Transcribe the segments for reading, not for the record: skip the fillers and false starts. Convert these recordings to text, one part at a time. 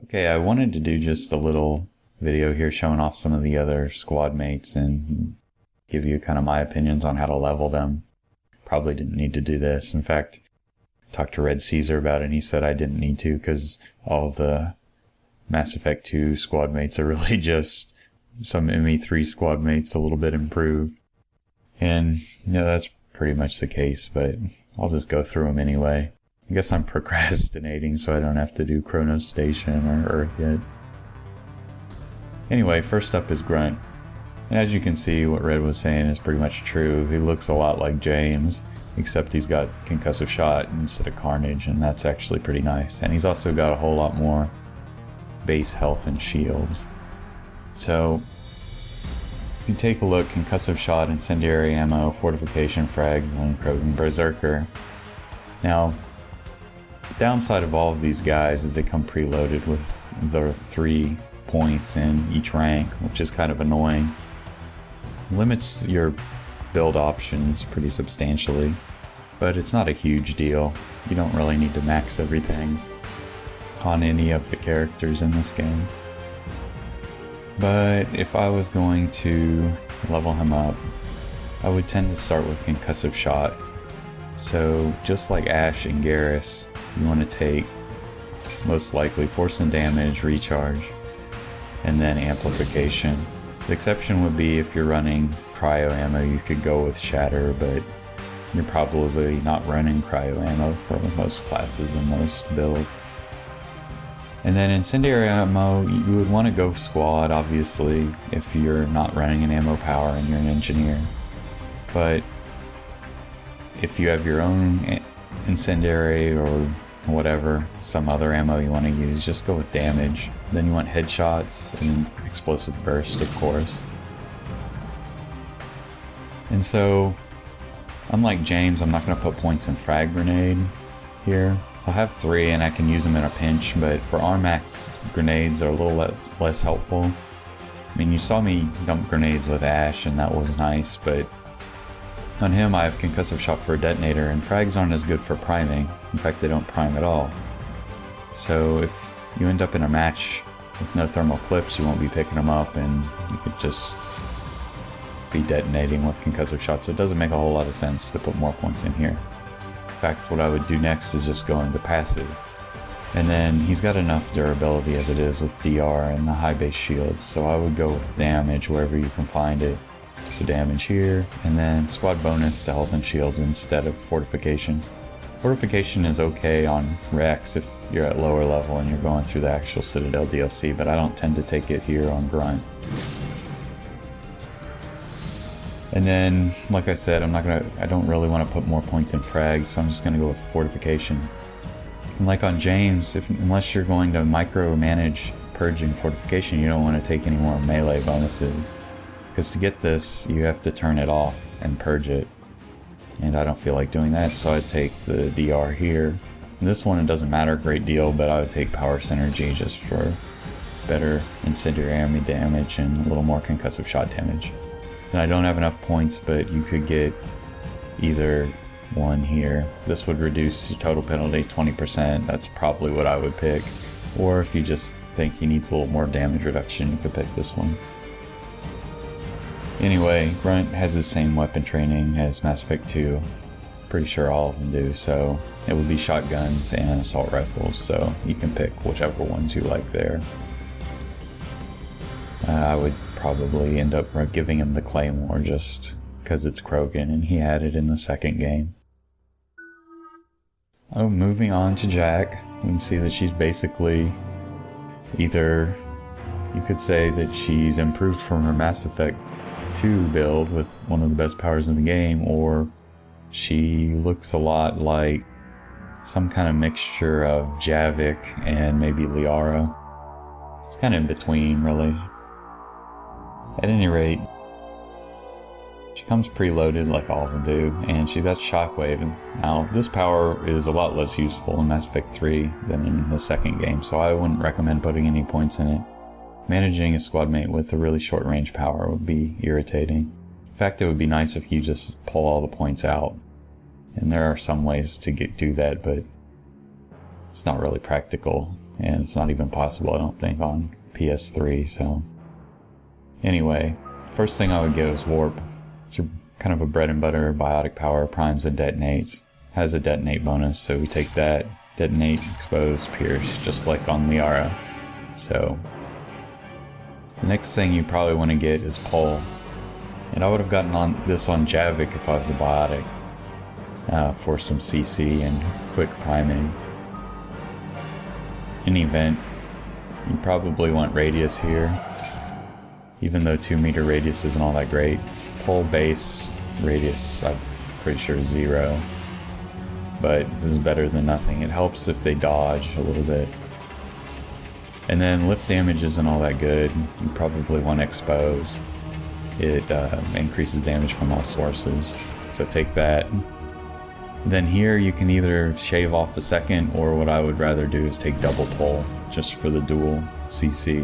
Okay, I wanted to do just a little video here showing off some of the other squad mates and give you kind of my opinions on how to level them. Probably didn't need to do this. In fact, I talked to Red Caesar about it and he said I didn't need to because all of the Mass Effect 2 squad mates are really just some ME3 squad mates a little bit improved. And yeah, that's pretty much the case, but I'll just go through them anyway. I guess I'm procrastinating so I don't have to do Chronos Station or Earth yet. Anyway, first up is Grunt. And as you can see, what Red was saying is pretty much true. He looks a lot like James, except he's got concussive shot instead of carnage, and that's actually pretty nice. And he's also got a whole lot more base health and shields. So, if you take a look, concussive shot, incendiary ammo, fortification, frags, and Krogan Berserker. Now, the downside of all of these guys is they come preloaded with the 3 points in each rank, which is kind of annoying. Limits your build options pretty substantially, but it's not a huge deal. You don't really need to max everything on any of the characters in this game. But if I was going to level him up, I would tend to start with concussive shot. So just like Ash and Garrus, you want to take most likely force and damage, recharge, and then amplification. The exception would be if you're running cryo ammo, you could go with shatter, but you're probably not running cryo ammo for most classes and most builds. And then incendiary ammo, you would want to go squad, obviously, if you're not running an ammo power and you're an engineer. But if you have your own incendiary or whatever, some other ammo you want to use, just go with damage. Then you want headshots and explosive burst, of course. And so, unlike James, I'm not going to put points in frag grenade here. I'll have 3 and I can use them in a pinch, but for Armax, grenades are a little less helpful. I mean, you saw me dump grenades with Ash and that was nice, but on him I have concussive shot for a detonator, and frags aren't as good for priming. In fact, they don't prime at all. So if you end up in a match with no thermal clips, you won't be picking them up and you could just be detonating with concussive shots. So it doesn't make a whole lot of sense to put more points in here. In fact, what I would do next is just go into passive. And then he's got enough durability as it is with DR and the high base shields, so I would go with damage wherever you can find it. So damage here, and then squad bonus to health and shields instead of fortification. Fortification is okay on Rex if you're at lower level and you're going through the actual Citadel DLC, but I don't tend to take it here on Grunt. And then, like I said, I don't really want to put more points in frags, so I'm just gonna go with fortification. And like on James, unless you're going to micromanage purging fortification, you don't want to take any more melee bonuses. Because to get this, you have to turn it off and purge it. And I don't feel like doing that, so I'd take the DR here. And this one, it doesn't matter a great deal, but I would take power synergy just for better incendiary ammo damage and a little more concussive shot damage. And I don't have enough points, but you could get either one here. This would reduce your total penalty 20%. That's probably what I would pick. Or if you just think he needs a little more damage reduction, you could pick this one. Anyway, Grunt has the same weapon training as Mass Effect 2. Pretty sure all of them do, so it would be shotguns and assault rifles, so you can pick whichever ones you like there. I would probably end up giving him the Claymore just because it's Krogan and he had it in the second game. Oh, moving on to Jack, we can see that she's basically either, you could say that she's improved from her Mass Effect 2 build with one of the best powers in the game, or she looks a lot like some kind of mixture of Javik and maybe Liara. It's kind of in between, really. At any rate, she comes preloaded like all of them do, and she got Shockwave. Now, this power is a lot less useful in Mass Effect 3 than in the second game, so I wouldn't recommend putting any points in it. Managing a squad mate with a really short range power would be irritating. In fact, it would be nice if you just pull all the points out. And there are some ways to do that, but it's not really practical. and it's not even possible, I don't think, on PS3, so... Anyway, first thing I would get is Warp. It's kind of a bread and butter biotic power, primes and detonates. Has a detonate bonus, so we take that. Detonate, expose, pierce, just like on Liara. So, the next thing you probably want to get is Pull. And I would have gotten this on Javik if I was a biotic, for some CC and quick priming. In the event, you probably want Radius here, even though 2 meter radius isn't all that great. Pull base radius, I'm pretty sure, 0. But this is better than nothing. It helps if they dodge a little bit. And then lift damage isn't all that good. You probably want Expose. It increases damage from all sources. So take that. Then here you can either shave off a second, or what I would rather do is take double pull, just for the dual CC.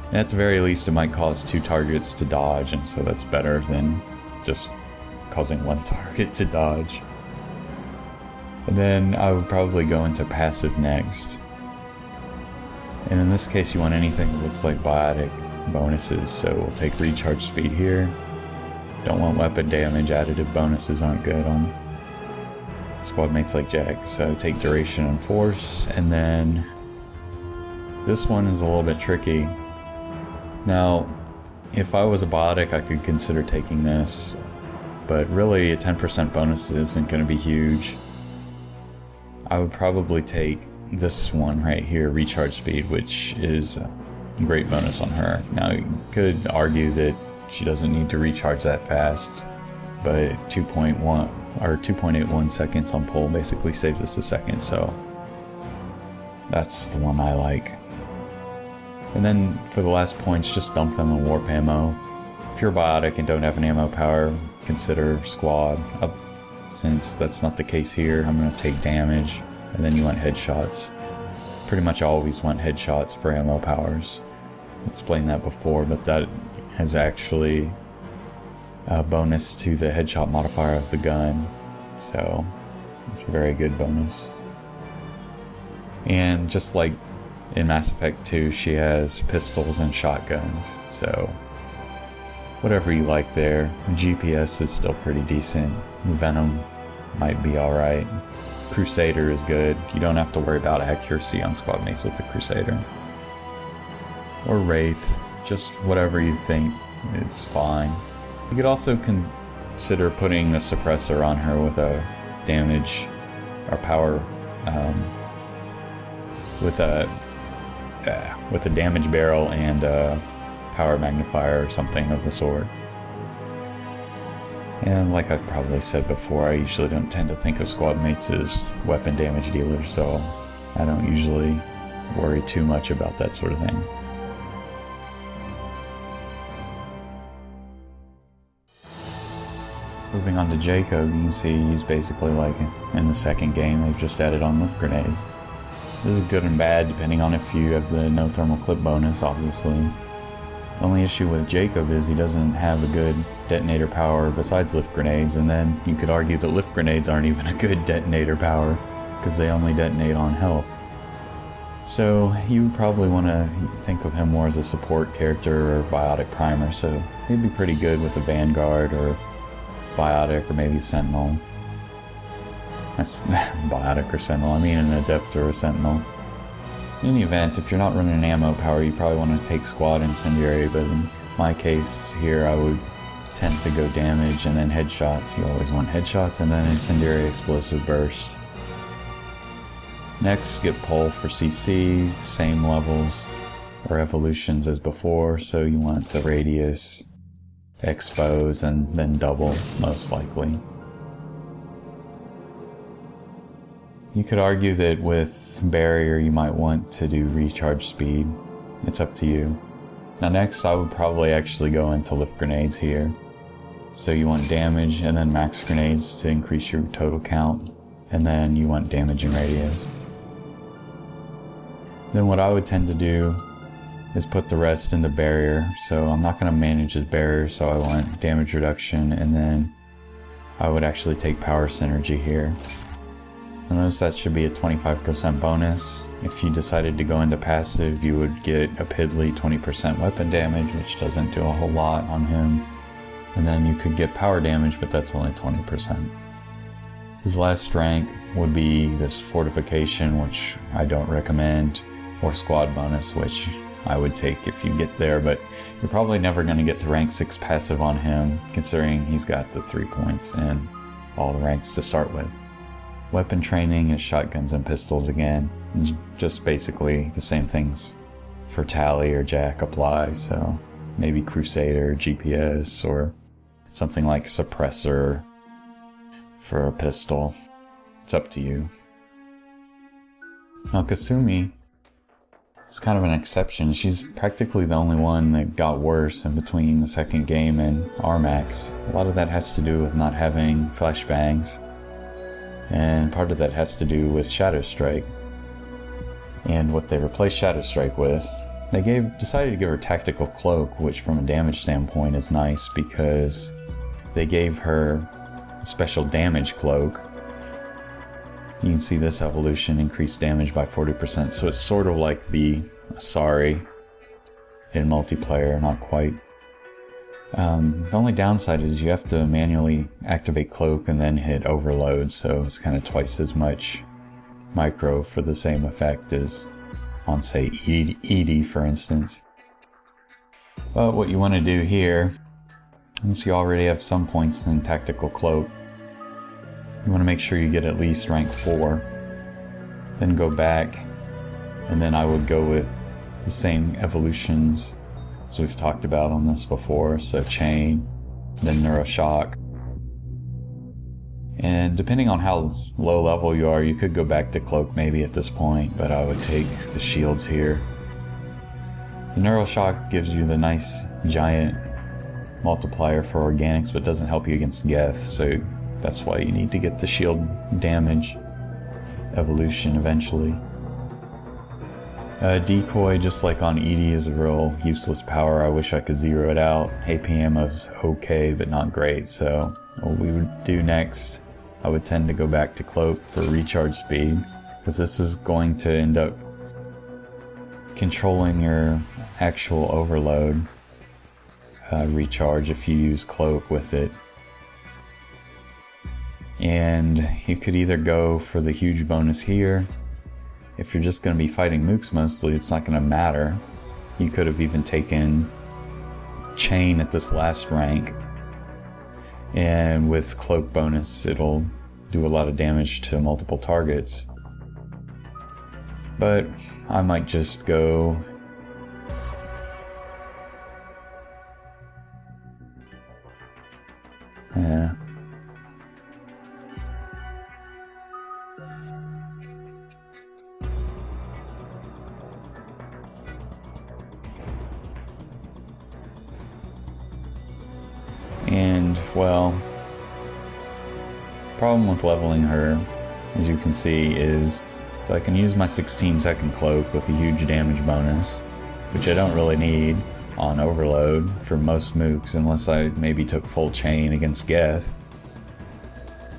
And at the very least it might cause 2 targets to dodge, and so that's better than just causing 1 target to dodge. And then I would probably go into passive next. And in this case you want anything that looks like biotic bonuses, so we'll take recharge speed here. Don't want weapon damage, additive bonuses aren't good on squad mates like Jack, so take duration and force. And then this one is a little bit tricky. Now, if I was a biotic I could consider taking this, but really a 10% bonus isn't going to be huge. I would probably take this one right here, recharge speed, which is a great bonus on her. Now you could argue that she doesn't need to recharge that fast, but 2.1 or 2.81 seconds on pull basically saves us a second, so that's the one I like. And then for the last points, just dump them in warp ammo. If you're biotic and don't have an ammo power, consider squad. Since that's not the case here, I'm going to take damage, and then you want headshots. Pretty much always want headshots for ammo powers. I explained that before, but that has actually a bonus to the headshot modifier of the gun, so it's a very good bonus. And just like in Mass Effect 2, she has pistols and shotguns, so whatever you like there. GPS is still pretty decent. Venom might be alright. Crusader is good. You don't have to worry about accuracy on squad mates with the Crusader. Or Wraith, just whatever you think, it's fine. You could also consider putting the suppressor on her with a damage or power, with a damage barrel and a power magnifier or something of the sort. And like I've probably said before, I usually don't tend to think of squad mates as weapon damage dealers, so I don't usually worry too much about that sort of thing. Moving on to Jacob, you can see he's basically like in the second game, they've just added on lift grenades. This is good and bad depending on if you have the no thermal clip bonus, obviously. The only issue with Jacob is he doesn't have a good detonator power besides lift grenades, and then you could argue that lift grenades aren't even a good detonator power because they only detonate on health. So you would probably want to think of him more as a support character or biotic primer, so he'd be pretty good with a Vanguard or biotic or maybe Sentinel. That's biotic or Sentinel, I mean an Adept or a Sentinel. In any event, if you're not running an ammo power, you probably want to take squad incendiary, but in my case here I would tend to go damage and then headshots. You always want headshots and then incendiary explosive burst. Next, get pull for CC, same levels or evolutions as before, so you want the radius, expose, and then double, most likely. You could argue that with barrier you might want to do recharge speed. It's up to you. Now next I would probably actually go into lift grenades here. So you want damage and then max grenades to increase your total count, and then you want damage and radius. Then what I would tend to do is put the rest into barrier. So I'm not going to manage as barrier, so I want damage reduction, and then I would actually take power synergy here. I notice that should be a 25% bonus. If you decided to go into passive, you would get a piddly 20% weapon damage, which doesn't do a whole lot on him. And then you could get power damage, but that's only 20%. His last rank would be this fortification, which I don't recommend, or squad bonus, which I would take if you get there, but you're probably never going to get to rank 6 passive on him, considering he's got the 3 points and all the ranks to start with. Weapon training is shotguns and pistols again, and just basically the same things for Tally or Jack apply, so maybe Crusader, GPS, or something like Suppressor for a pistol. It's up to you. Now Kasumi is kind of an exception. She's practically the only one that got worse in between the second game and Armax. A lot of that has to do with not having flashbangs, and part of that has to do with Shadow Strike. And what they replaced Shadow Strike with, they decided to give her Tactical Cloak, which from a damage standpoint is nice because they gave her a special damage cloak. You can see this evolution increased damage by 40%, so it's sort of like the Asari in multiplayer, not quite. The only downside is you have to manually activate Cloak and then hit Overload, so it's kind of twice as much micro for the same effect as on, say, Edie, for instance. But what you want to do here, once you already have some points in Tactical Cloak, you want to make sure you get at least rank 4. Then go back, and then I would go with the same evolutions as we've talked about on this before, so Chain, then Neuroshock. And depending on how low level you are, you could go back to Cloak maybe at this point, but I would take the shields here. The Neuroshock gives you the nice giant multiplier for organics, but doesn't help you against Geth, so that's why you need to get the shield damage evolution eventually. Decoy, just like on Edie, is a real useless power. I wish I could zero it out. AP ammo's okay, but not great, so what we would do next, I would tend to go back to Cloak for recharge speed, because this is going to end up controlling your actual overload recharge if you use Cloak with it. And you could either go for the huge bonus here. If you're just going to be fighting mooks mostly, it's not going to matter. You could have even taken Chain at this last rank, and with Cloak bonus it'll do a lot of damage to multiple targets. But I might just go and, well, problem with leveling her, as you can see, is so I can use my 16-second Cloak with a huge damage bonus, which I don't really need on Overload for most mooks, unless I maybe took full Chain against Geth.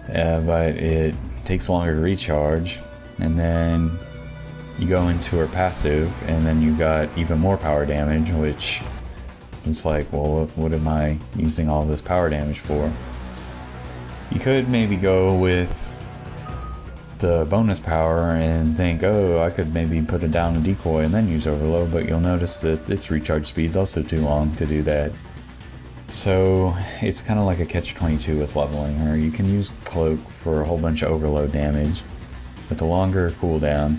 But it takes longer to recharge, and then you go into her passive, and then you got even more power damage, which it's like, well, what am I using all this power damage for? You could maybe go with the bonus power and think, oh, I could maybe put it down a decoy and then use overload, but you'll notice that its recharge speed's also too long to do that. So it's kind of like a catch-22 with leveling her. You can use Cloak for a whole bunch of overload damage with a longer cooldown,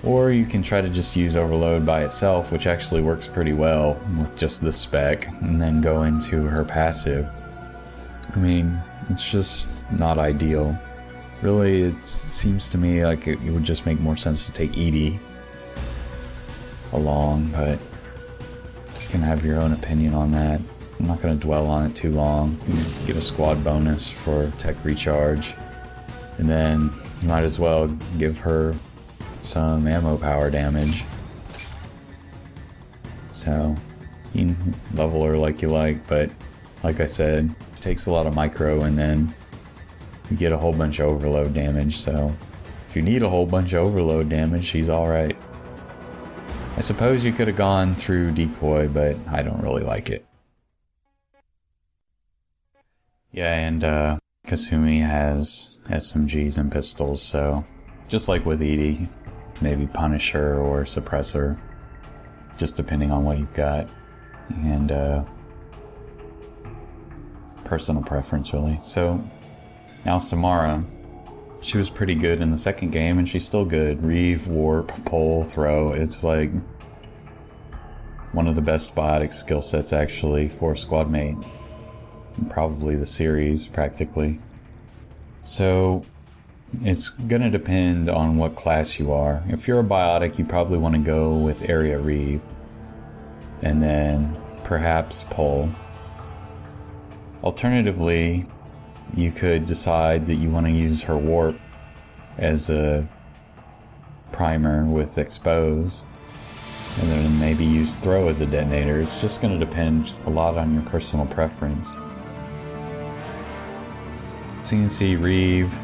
or you can try to just use overload by itself, which actually works pretty well with just this spec, and then go into her passive. I mean, it's just not ideal. Really, it seems to me like it would just make more sense to take Edie along, but you can have your own opinion on that. I'm not going to dwell on it too long. You get a squad bonus for tech recharge, and then you might as well give her some ammo power damage. So you can level her like you like, but like I said, it takes a lot of micro, and then you get a whole bunch of overload damage, so if you need a whole bunch of overload damage, she's alright. I suppose you could have gone through decoy, but I don't really like it. Yeah, and Kasumi has SMGs and pistols, so just like with Edie, maybe Punisher or Suppressor, just depending on what you've got. And personal preference, really. So now Samara, she was pretty good in the second game, and she's still good. Reeve, warp, pull, throw. It's like one of the best biotic skill sets actually for a squad mate. Probably the series, practically. So it's gonna depend on what class you are. If you're a biotic, you probably want to go with area Reeve, and then perhaps pull. Alternatively, you could decide that you want to use her warp as a primer with expose, and then maybe use throw as a detonator. It's just going to depend a lot on your personal preference. So you can see Reeve,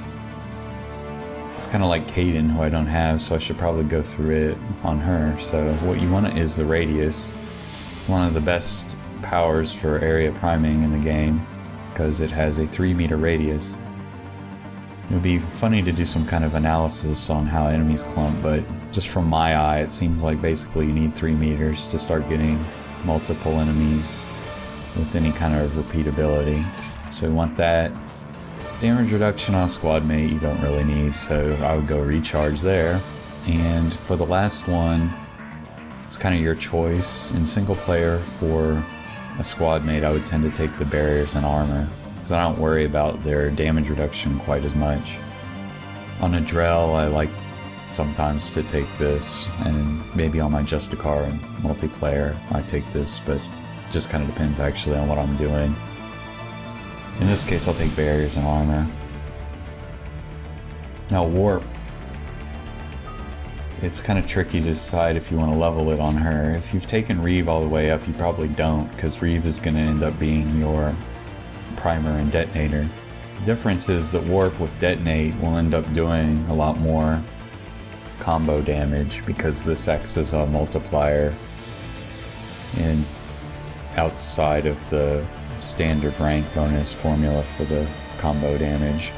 it's kind of like Kaden, who I don't have, so I should probably go through it on her. So what you want is the radius, one of the best powers for area priming in the game, because it has a 3-meter radius. It would be funny to do some kind of analysis on how enemies clump, but just from my eye, it seems like basically you need 3 meters to start getting multiple enemies with any kind of repeatability. So we want that. Damage reduction on squad mate you don't really need, so I would go recharge there. And for the last one, it's kind of your choice. In single player, for a squad mate, I would tend to take the barriers and armor, because I don't worry about their damage reduction quite as much. On a Drell, I like sometimes to take this, and maybe on my Justicar and multiplayer, I take this, but it just kind of depends actually on what I'm doing. In this case, I'll take barriers and armor. Now warp. It's kind of tricky to decide if you want to level it on her. If you've taken Reeve all the way up, you probably don't, because Reeve is going to end up being your primer and detonator. The difference is that warp with detonate will end up doing a lot more combo damage, because this acts as a multiplier and outside of the standard rank bonus formula for the combo damage.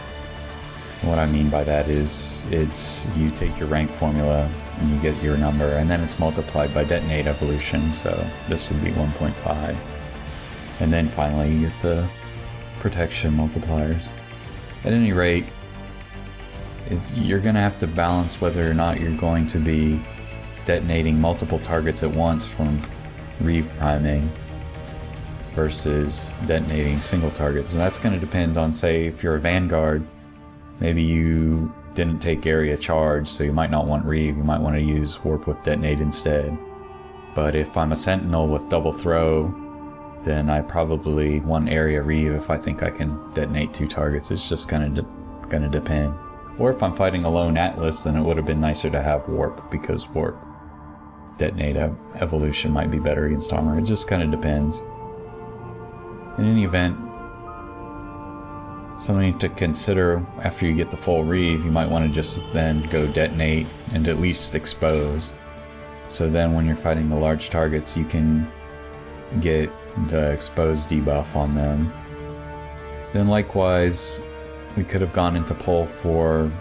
What I mean by that is, it's you take your rank formula and you get your number, and then it's multiplied by detonate evolution, so this would be 1.5. And then finally you get the protection multipliers. At any rate, you're going to have to balance whether or not you're going to be detonating multiple targets at once from Reeve priming versus detonating single targets. And that's going to depend on, say, if you're a Vanguard, maybe you didn't take area charge, so you might not want Reeve, you might want to use warp with detonate instead. But if I'm a Sentinel with double throw, then I probably want area Reeve if I think I can detonate 2 targets. It's just going to depend. Or if I'm fighting a lone Atlas, then it would have been nicer to have warp, because warp detonate evolution might be better against armor. It just kind of depends. In any event, something to consider after you get the full Reeve, you might want to just then go detonate and at least expose. So then when you're fighting the large targets, you can get the expose debuff on them. Then likewise, we could have gone into pull for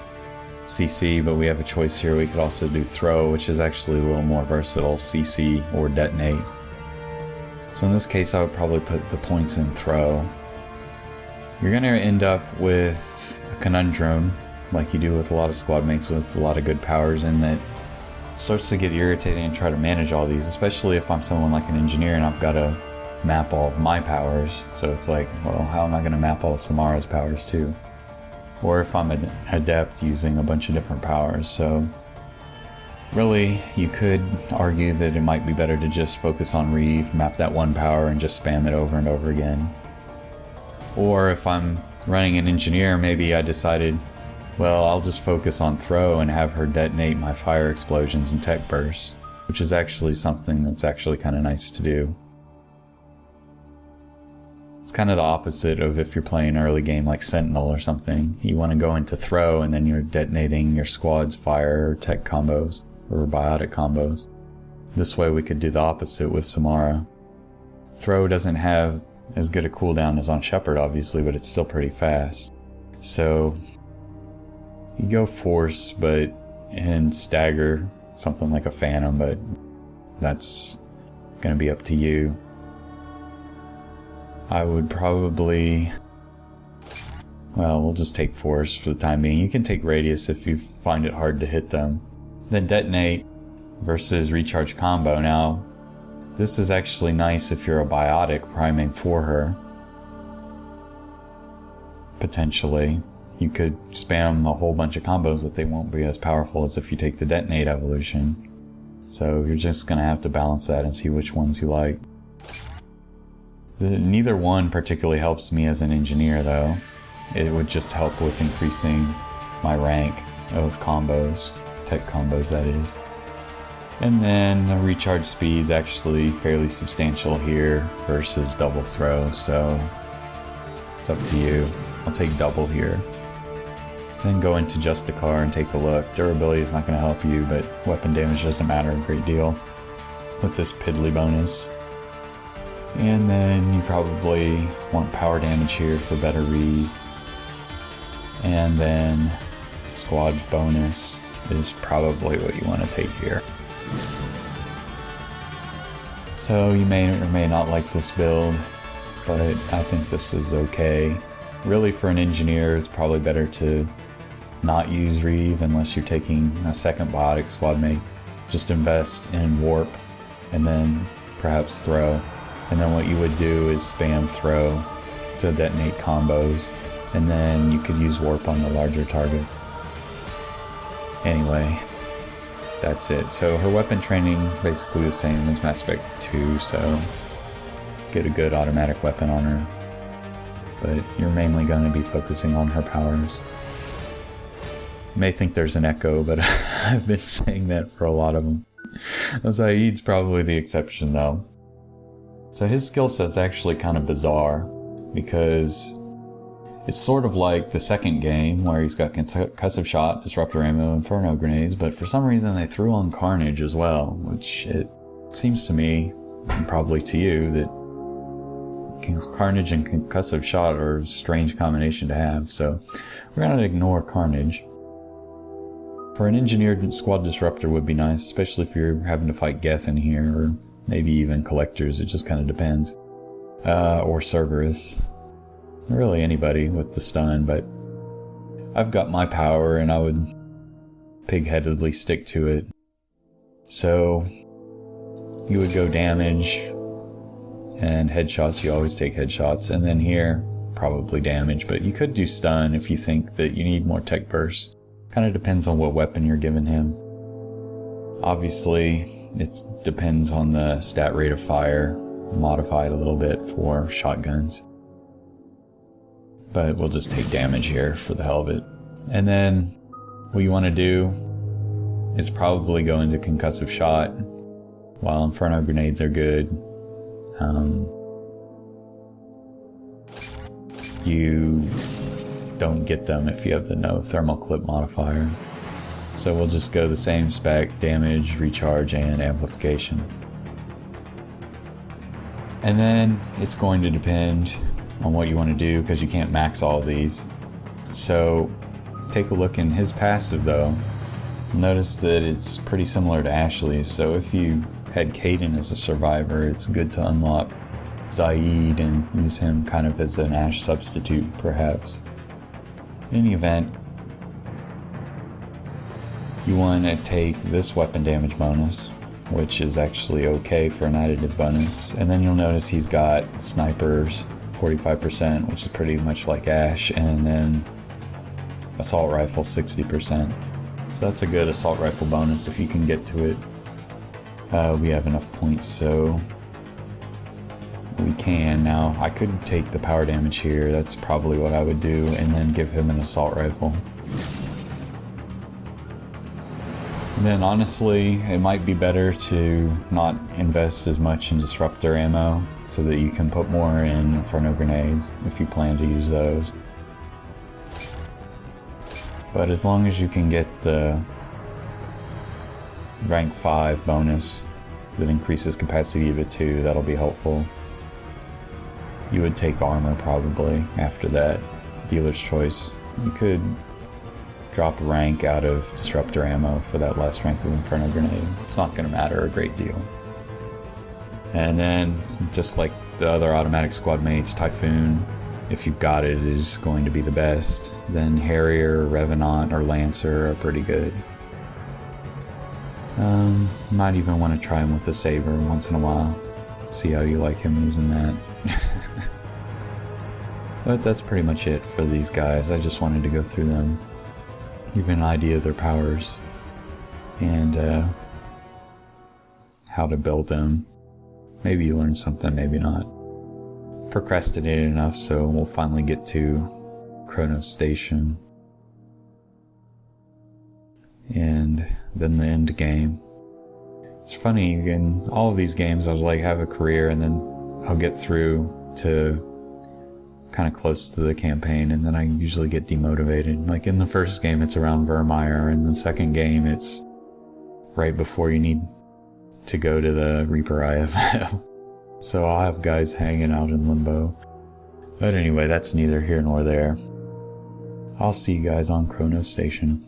CC, but we have a choice here. We could also do throw, which is actually a little more versatile, CC or detonate. So in this case, I would probably put the points in throw. You're going to end up with a conundrum, like you do with a lot of squad mates with a lot of good powers, in that it starts to get irritating and try to manage all these, especially if I'm someone like an engineer and I've got to map all of my powers. So it's like, well, how am I going to map all of Samara's powers too? Or if I'm an adept using a bunch of different powers. So really, you could argue that it might be better to just focus on Reeve, map that one power, and just spam it over and over again. Or if I'm running an engineer, maybe I decided, well, I'll just focus on throw and have her detonate my fire explosions and tech bursts, which is actually something that's actually kind of nice to do. It's kind of the opposite of if you're playing an early game like Sentinel or something. You want to go into throw and then you're detonating your squad's fire or tech combos or biotic combos. This way we could do the opposite with Samara. Throw doesn't have as good a cooldown as on Shepard, obviously, but it's still pretty fast. So you go force, and stagger, something like a Phantom, but that's going to be up to you. I would probably... Well, we'll just take force for the time being. You can take radius if you find it hard to hit them. Then detonate versus recharge combo. Now, this is actually nice if you're a biotic priming for her. Potentially. You could spam a whole bunch of combos, but they won't be as powerful as if you take the detonate evolution. So you're just going to have to balance that and see which ones you like. Neither one particularly helps me as an engineer, though. It would just help with increasing my rank of combos, tech combos that is. And then the recharge speed's actually fairly substantial here versus double throw, so it's up to you. I'll take double here. Then go into Justicar and take a look. Durability is not going to help you, but weapon damage doesn't matter a great deal with this piddly bonus. And then you probably want power damage here for better reave. And then squad bonus is probably what you want to take here. So you may or may not like this build, but I think this is okay. Really, for an engineer, it's probably better to not use reave unless you're taking a second biotic squad mate. Just invest in warp and then perhaps throw. And then what you would do is spam throw to detonate combos, and then you could use warp on the larger targets. Anyway, that's it. So her weapon training basically the same as Mass Effect 2, so get a good automatic weapon on her. But you're mainly going to be focusing on her powers. You may think there's an echo, but I've been saying that for a lot of them. Zaeed's probably the exception, though. So his skill set's actually kind of bizarre, because it's sort of like the second game where he's got concussive shot, disruptor ammo, inferno grenades, but for some reason they threw on carnage as well, which it seems to me, and probably to you, that carnage and concussive shot are a strange combination to have, so we're going to ignore carnage. For an engineered squad disruptor would be nice, especially if you're having to fight Geth in here, or maybe even collectors, it just kind of depends. Or Cerberus. Really anybody with the stun, but I've got my power and I would pig-headedly stick to it. So you would go damage and headshots, you always take headshots, and then here probably damage, but you could do stun if you think that you need more tech burst. Kind of depends on what weapon you're giving him. Obviously it depends on the stat rate of fire, modified a little bit for shotguns. But we'll just take damage here for the hell of it. And then what you want to do is probably go into concussive shot, while inferno grenades are good. You don't get them if you have the no thermal clip modifier. So we'll just go the same spec, damage, recharge, and amplification. And then it's going to depend on what you want to do, because you can't max all of these. So take a look in his passive though. Notice that it's pretty similar to Ashley's, so if you had Caden as a survivor, it's good to unlock Zaeed and use him kind of as an Ash substitute perhaps. In any event, you want to take this weapon damage bonus, which is actually okay for an additive bonus, and then you'll notice he's got snipers 45%, which is pretty much like Ash, and then assault rifle 60%. So that's a good assault rifle bonus if you can get to it. We have enough points, so we can. Now, I could take the power damage here, that's probably what I would do, and then give him an assault rifle. And then honestly, it might be better to not invest as much in disruptor ammo so that you can put more in Inferno grenades if you plan to use those. But as long as you can get the rank 5 bonus that increases capacity of it 2, that'll be helpful. You would take armor probably after that. Dealer's choice. You could drop a rank out of disruptor ammo for that last rank of Inferno grenade. It's not going to matter a great deal. And then, just like the other automatic squad mates, Typhoon, if you've got it, is going to be the best. Then Harrier, Revenant, or Lancer are pretty good. Might even want to try him with the Saber once in a while. See how you like him using that. But that's pretty much it for these guys. I just wanted to go through them, give you an idea of their powers, and how to build them. Maybe you learned something, maybe not. Procrastinated enough, so we'll finally get to Kronos Station. And then the end game. It's funny, in all of these games I was like, have a career, and then I'll get through to kind of close to the campaign, and then I usually get demotivated. Like in the first game it's around Vermeer, and the second game it's right before you need to go to the Reaper IFF. So I'll have guys hanging out in limbo. But anyway, that's neither here nor there. I'll see you guys on Kronos Station.